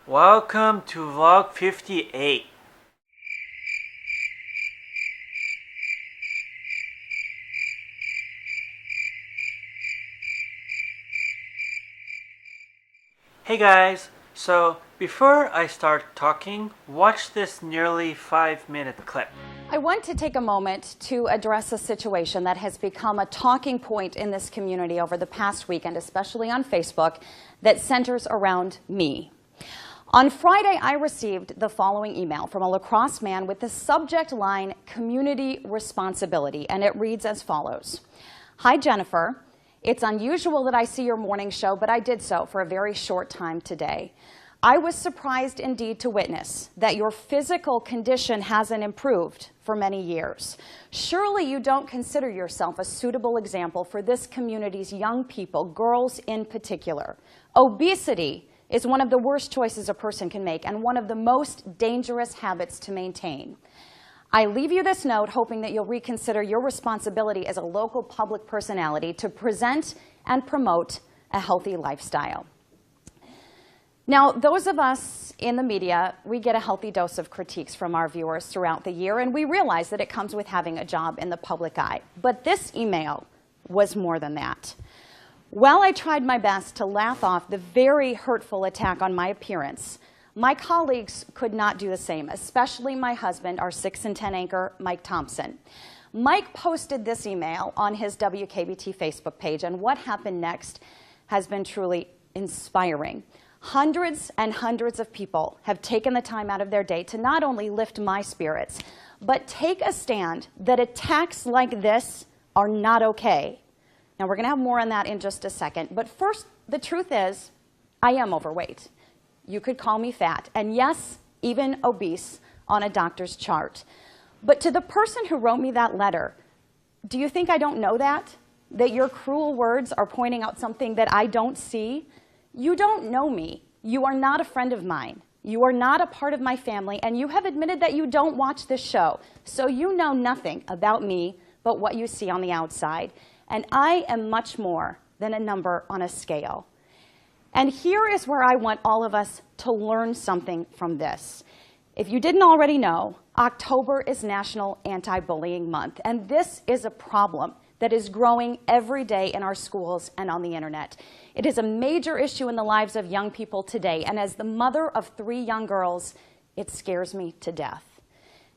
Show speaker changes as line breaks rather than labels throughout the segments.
Welcome to vlog 58. Hey guys, so before I start talking, watch this nearly 5-minute clip.
I want to take a moment to address a situation that has become a talking point in this community over the past weekend, especially on Facebook, that centers around me. On Friday, I received the following email from a La Crosse man with the subject line, community responsibility, and it reads as follows. Hi, Jennifer. It's unusual that I see your morning show, but I did so for a very short time today. I was surprised indeed to witness that your physical condition hasn't improved for many years. Surely you don't consider yourself a suitable example for this community's young people, girls in particular. Obesity is one of the worst choices a person can make and one of the most dangerous habits to maintain. I leave you this note hoping that you'll reconsider your responsibility as a local public personality to present and promote a healthy lifestyle. Now, those of us in the media, we get a healthy dose of critiques from our viewers throughout the year, and we realize that it comes with having a job in the public eye. But this email was more than that. While I tried my best to laugh off the very hurtful attack on my appearance, my colleagues could not do the same, especially my husband, our 6 and 10 anchor, Mike Thompson. Mike posted this email on his WKBT Facebook page, and what happened next has been truly inspiring. Hundreds and hundreds of people have taken the time out of their day to not only lift my spirits, but take a stand that attacks like this are not okay. Now, we're going to have more on that in just a second. But first, the truth is, I am overweight. You could call me fat, and yes, even obese on a doctor's chart. But to the person who wrote me that letter, do you think I don't know that? That your cruel words are pointing out something that I don't see? You don't know me. You are not a friend of mine. You are not a part of my family, and you have admitted that you don't watch this show. So you know nothing about me but what you see on the outside. And I am much more than a number on a scale. And here is where I want all of us to learn something from this. If you didn't already know, October is National Anti-Bullying Month, and this is a problem that is growing every day in our schools and on the internet. It is a major issue in the lives of young people today, and as the mother of 3 young girls, it scares me to death.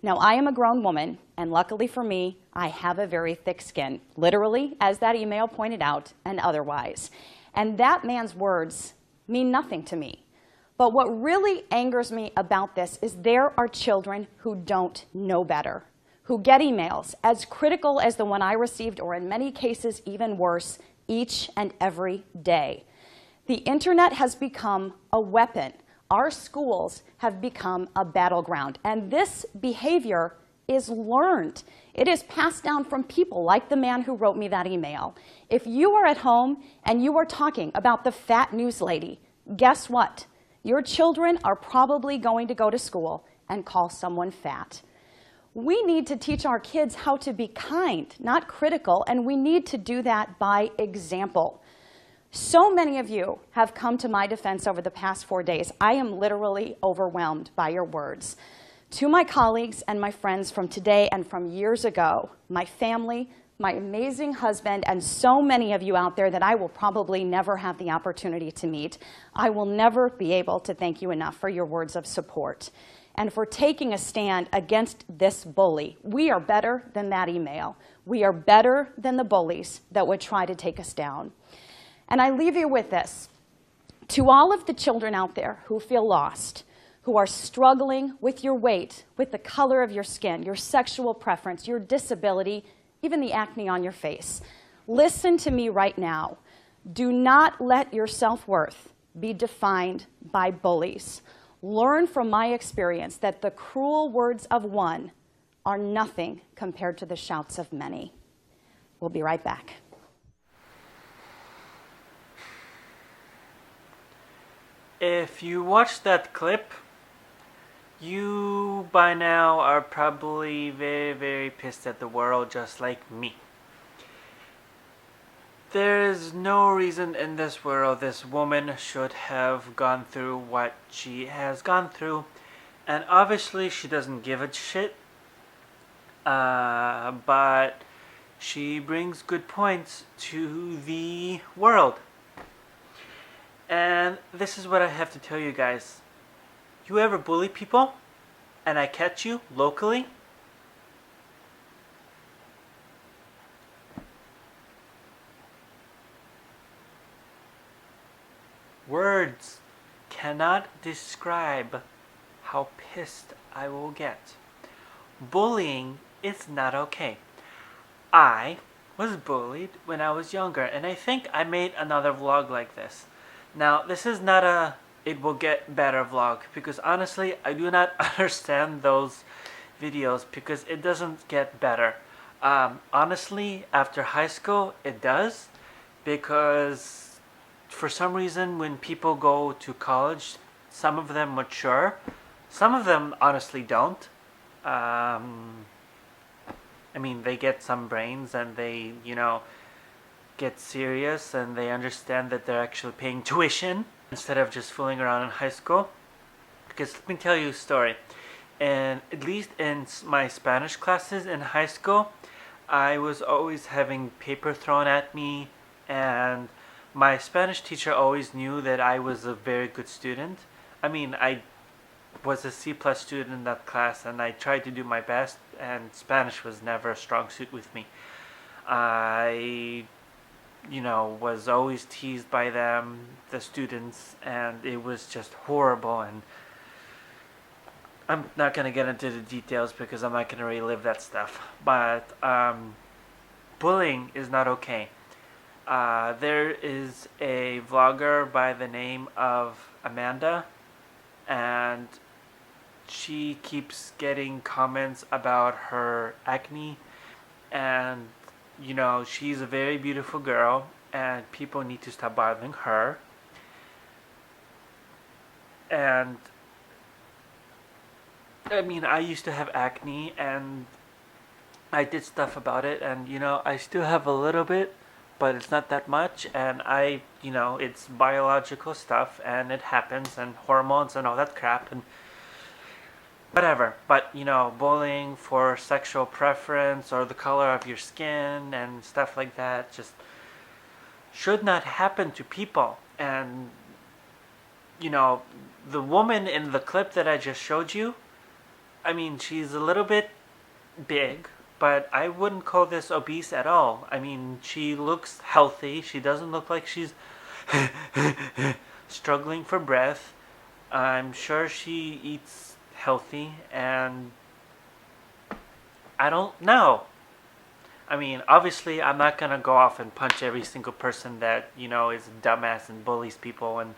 Now, I am a grown woman, and luckily for me, I have a very thick skin, literally, as that email pointed out, and otherwise. And that man's words mean nothing to me. But what really angers me about this is there are children who don't know better, who get emails as critical as the one I received, or in many cases even worse, each and every day. The internet has become a weapon. Our schools have become a battleground, and this behavior is learned. It is passed down from people like the man who wrote me that email. If you are at home and you are talking about the fat news lady, guess what? Your children are probably going to go to school and call someone fat. We need to teach our kids how to be kind, not critical, and we need to do that by example. So many of you have come to my defense over the past 4 days. I am literally overwhelmed by your words. To my colleagues and my friends from today and from years ago, my family, my amazing husband, and so many of you out there that I will probably never have the opportunity to meet, I will never be able to thank you enough for your words of support and for taking a stand against this bully. We are better than that email. We are better than the bullies that would try to take us down. And I leave you with this. To all of the children out there who feel lost, who are struggling with your weight, with the color of your skin, your sexual preference, your disability, even the acne on your face, listen to me right now. Do not let your self-worth be defined by bullies. Learn from my experience that the cruel words of one are nothing compared to the shouts of many. We'll be right back.
If you watched that clip, you by now are probably very, very pissed at the world, just like me. There is no reason in this world this woman should have gone through what she has gone through. And obviously she doesn't give a shit. But she brings good points to the world. And this is what I have to tell you guys. You ever bully people and I catch you locally? Words cannot describe how pissed I will get. Bullying is not okay. I was bullied when I was younger, and I think I made another vlog like this. Now, this is not a it will get better vlog, because honestly, I do not understand those videos because it doesn't get better. Honestly, after high school, it does, because for some reason, when people go to college, some of them mature, some of them honestly don't. I mean, they get some brains and they, get serious and they understand that they're actually paying tuition instead of just fooling around in high school. Because let me tell you a story. And at least in my Spanish classes in high school, I was always having paper thrown at me, and my Spanish teacher always knew that I was a very good student. I mean, I was a C plus student in that class, and I tried to do my best, and Spanish was never a strong suit with me. I, was always teased by them, the students, and it was just horrible. And I'm not going to get into the details because I'm not going to relive that stuff. But bullying is not okay. There is a vlogger by the name of Amanda, and she keeps getting comments about her acne, and she's a very beautiful girl and people need to stop bothering her. And I mean, I used to have acne and I did stuff about it, and I still have a little bit, but it's not that much. And it's biological stuff and it happens, and hormones and all that crap and whatever. But bullying for sexual preference or the color of your skin and stuff like that just should not happen to people. And the woman in the clip that I just showed you, I mean, she's a little bit big, but I wouldn't call this obese at all. I mean, she looks healthy. She doesn't look like she's struggling for breath. I'm sure she eats healthy, and I don't know. I mean, obviously, I'm not gonna go off and punch every single person that is a dumbass and bullies people and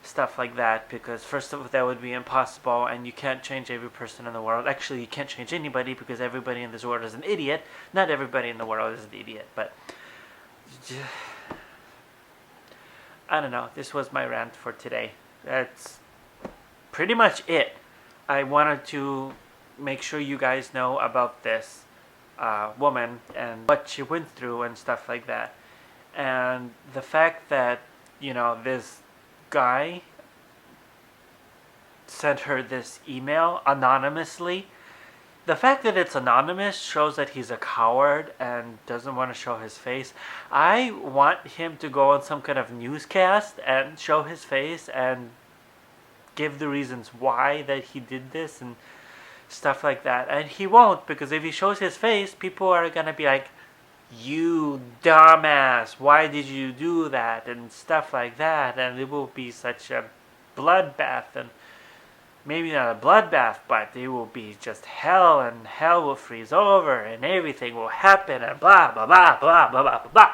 stuff like that, because first of all, that would be impossible, and you can't change every person in the world. Actually, you can't change anybody, because everybody in this world is an idiot. Not everybody in the world is an idiot, but I don't know. This was my rant for today. That's pretty much it. I wanted to make sure you guys know about this woman and what she went through and stuff like that. And the fact that, this guy sent her this email anonymously. The fact that it's anonymous shows that he's a coward and doesn't want to show his face. I want him to go on some kind of newscast and show his face and give the reasons why that he did this and stuff like that. And he won't, because if he shows his face, people are gonna be like, "You dumbass, why did you do that?" and stuff like that. And it will be such a bloodbath. And maybe not a bloodbath, but it will be just hell, and hell will freeze over and everything will happen and blah blah blah blah blah blah blah.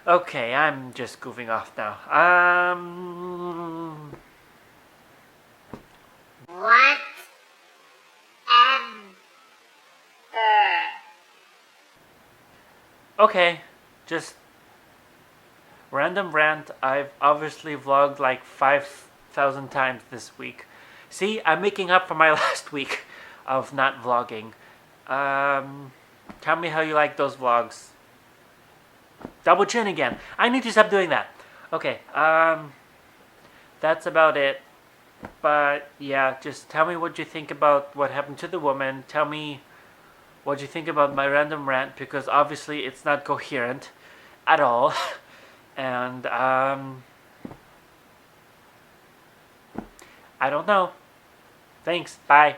Okay, I'm just goofing off now.
What?
Okay, just random rant. I've obviously vlogged like 5,000 times this week. See, I'm making up for my last week of not vlogging. Tell me how you like those vlogs. Double chin again. I need to stop doing that. Okay, that's about it. But yeah, just tell me what you think about what happened to the woman. Tell me what you think about my random rant, because obviously it's not coherent at all. And I don't know. Thanks. Bye.